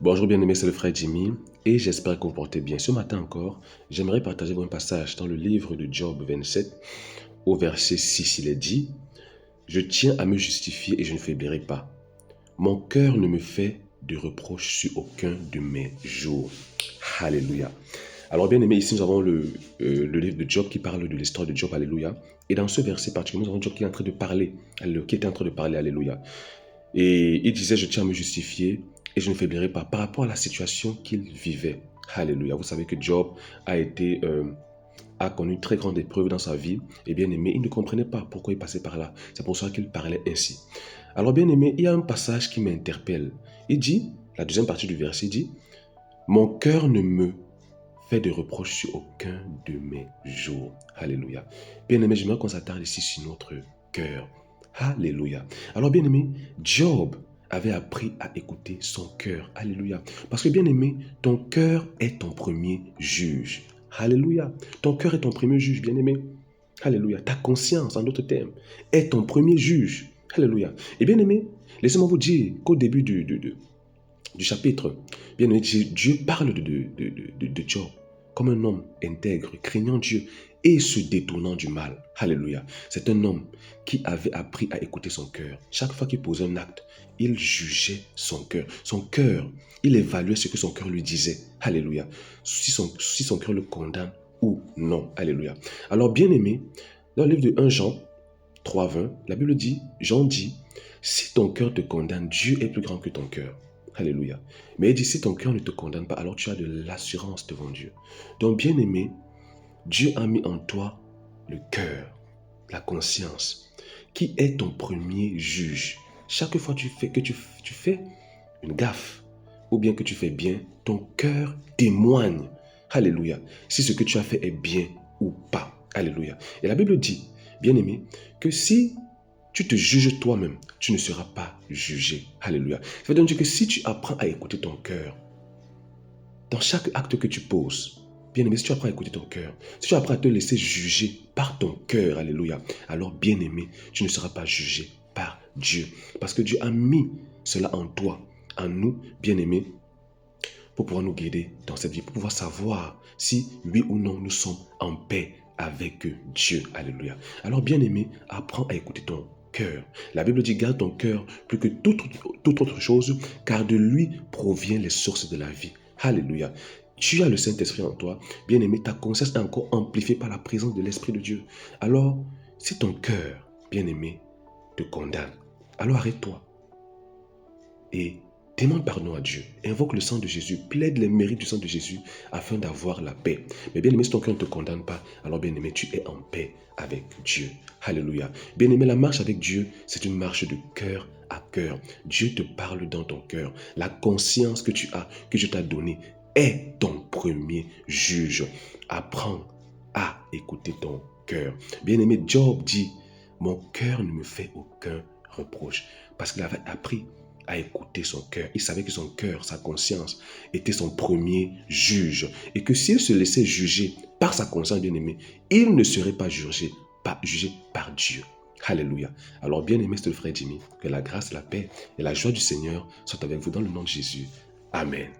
Bonjour bien-aimé, c'est le frère Jimmy et j'espère que vous portez bien. Ce matin encore, j'aimerais partager un passage dans le livre de Job 27 au verset 6. Il est dit « Je tiens à me justifier et je ne faiblirai pas. Mon cœur ne me fait de reproche sur aucun de mes jours. » Alléluia. Alors bien aimé, ici nous avons le livre de Job qui parle de l'histoire de Job, alléluia. Et dans ce verset particulier, nous avons Job qui est en train de parler, qui était en train de parler, alléluia. Et il disait, je tiens à me justifier et je ne faiblirai pas par rapport à la situation qu'il vivait. Alléluia. Vous savez que Job a connu une très grande épreuve dans sa vie. Et bien aimé, il ne comprenait pas pourquoi il passait par là. C'est pour ça qu'il parlait ainsi. Alors bien aimé, il y a un passage qui m'interpelle. Il dit, la deuxième partie du verset dit, mon cœur ne me fait de reproches sur aucun de mes jours. Alléluia. Bien aimé, j'aimerais qu'on s'attarde ici sur notre cœur. Alléluia. Alors bien aimé, Job avait appris à écouter son cœur. Alléluia. Parce que bien aimé, ton cœur est ton premier juge. Alléluia. Ton cœur est ton premier juge, bien aimé. Alléluia. Ta conscience, en d'autres termes, est ton premier juge. Alléluia. Et bien aimé, laissez-moi vous dire qu'au début du chapitre, bien aimé, Dieu parle de Job comme un homme intègre, craignant Dieu et se détournant du mal. Alléluia. C'est un homme qui avait appris à écouter son cœur. Chaque fois qu'il posait un acte, il jugeait son cœur. Son cœur, il évaluait ce que son cœur lui disait. Alléluia. Si son cœur le condamne ou non. Alléluia. Alors, bien aimé, dans le livre de 1 Jean 3,20, la Bible dit, Jean dit, si ton cœur te condamne, Dieu est plus grand que ton cœur. Alléluia. Mais il dit, si ton cœur ne te condamne pas, alors tu as de l'assurance devant Dieu. Donc, bien aimé, Dieu a mis en toi le cœur, la conscience, qui est ton premier juge. Chaque fois que tu fais une gaffe, ou bien que tu fais bien, ton cœur témoigne. Alléluia. Si ce que tu as fait est bien ou pas. Alléluia. Et la Bible dit, bien aimé, que si tu te juges toi-même, tu ne seras pas jugé. Alléluia. Ça veut donc dire que si tu apprends à écouter ton cœur, dans chaque acte que tu poses, bien aimé, si tu apprends à écouter ton cœur, si tu apprends à te laisser juger par ton cœur, alléluia, alors bien aimé, tu ne seras pas jugé par Dieu. Parce que Dieu a mis cela en toi, en nous, bien aimé, pour pouvoir nous guider dans cette vie, pour pouvoir savoir si oui ou non nous sommes en paix avec Dieu. Alléluia. Alors bien aimé, apprends à écouter ton cœur. La Bible dit, garde ton cœur plus que toute autre chose, car de lui proviennent les sources de la vie. Alléluia. Tu as le Saint-Esprit en toi. Bien aimé, ta conscience est encore amplifiée par la présence de l'Esprit de Dieu. Alors, si ton cœur, bien aimé, te condamne, alors arrête-toi et demande pardon à Dieu. Invoque le sang de Jésus. Plaide les mérites du sang de Jésus afin d'avoir la paix. Mais bien aimé, si ton cœur ne te condamne pas, alors bien aimé, tu es en paix avec Dieu. Alléluia. Bien aimé, la marche avec Dieu, c'est une marche de cœur à cœur. Dieu te parle dans ton cœur. La conscience que tu as, que Dieu t'a donnée, est ton premier juge. Apprends à écouter ton cœur. Bien aimé, Job dit, mon cœur ne me fait aucun reproche. Parce qu'il avait appris à écouter son cœur. Il savait que son cœur, sa conscience, était son premier juge. Et que s'il se laissait juger par sa conscience, bien-aimé, il ne serait pas jugé par Dieu. Alléluia. Alors, bien-aimé, c'est le frère Jimmy. Que la grâce, la paix et la joie du Seigneur soient avec vous dans le nom de Jésus. Amen.